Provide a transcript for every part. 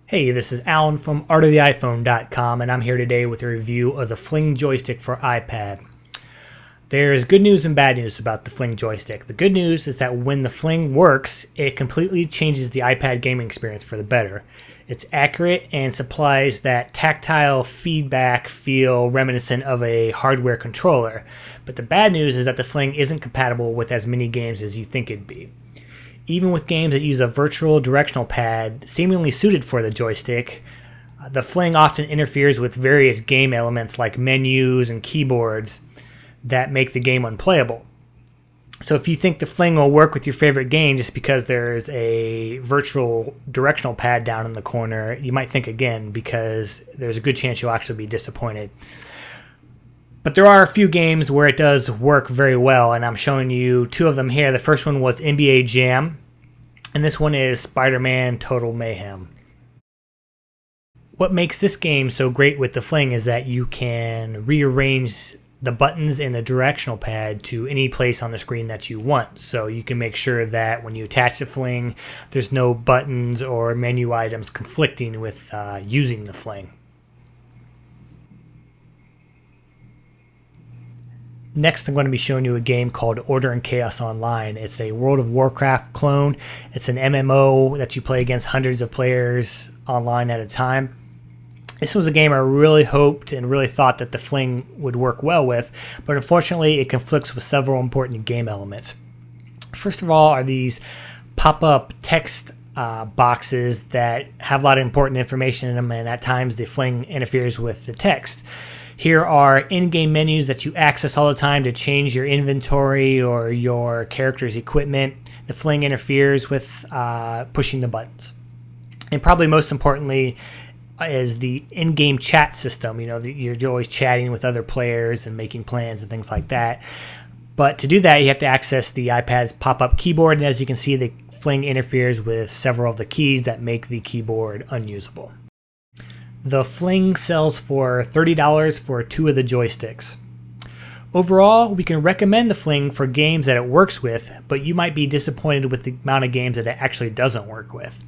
Hey, this is Alan from artoftheiphone.com, and I'm here today with a review of the Fling Joystick for iPad. There's good news and bad news about the Fling Joystick. The good news is that when the Fling works, it completely changes the iPad gaming experience for the better. It's accurate and supplies that tactile feedback feel reminiscent of a hardware controller. But the bad news is that the Fling isn't compatible with as many games as you think it'd be. Even with games that use a virtual directional pad seemingly suited for the joystick, the Fling often interferes with various game elements like menus and keyboards that make the game unplayable. So if you think the Fling will work with your favorite game just because there's a virtual directional pad down in the corner, you might think again, because there's a good chance you'll actually be disappointed. But there are a few games where it does work very well, and I'm showing you two of them here. The first one was NBA Jam, and this one is Spider-Man Total Mayhem. What makes this game so great with the Fling is that you can rearrange the buttons in the directional pad to any place on the screen that you want. So you can make sure that when you attach the Fling, there's no buttons or menu items conflicting with using the Fling. Next, I'm going to be showing you a game called Order and Chaos Online. It's a World of Warcraft clone. It's an MMO that you play against hundreds of players online at a time. This was a game I really hoped and really thought that the Fling would work well with, but unfortunately it conflicts with several important game elements. First of all are these pop-up text boxes that have a lot of important information in them, and at times the Fling interferes with the text. Here are in-game menus that you access all the time to change your inventory or your character's equipment. The Fling interferes with pushing the buttons. And probably most importantly is the in-game chat system. You know, you're always chatting with other players and making plans and things like that. But to do that, you have to access the iPad's pop-up keyboard, and as you can see, the Fling interferes with several of the keys that make the keyboard unusable. The Fling sells for $30 for two of the joysticks. Overall, we can recommend the Fling for games that it works with, but you might be disappointed with the amount of games that it actually doesn't work with.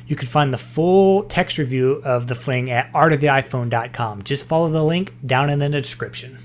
You can find the full text review of the Fling at artoftheiphone.com. Just follow the link down in the description.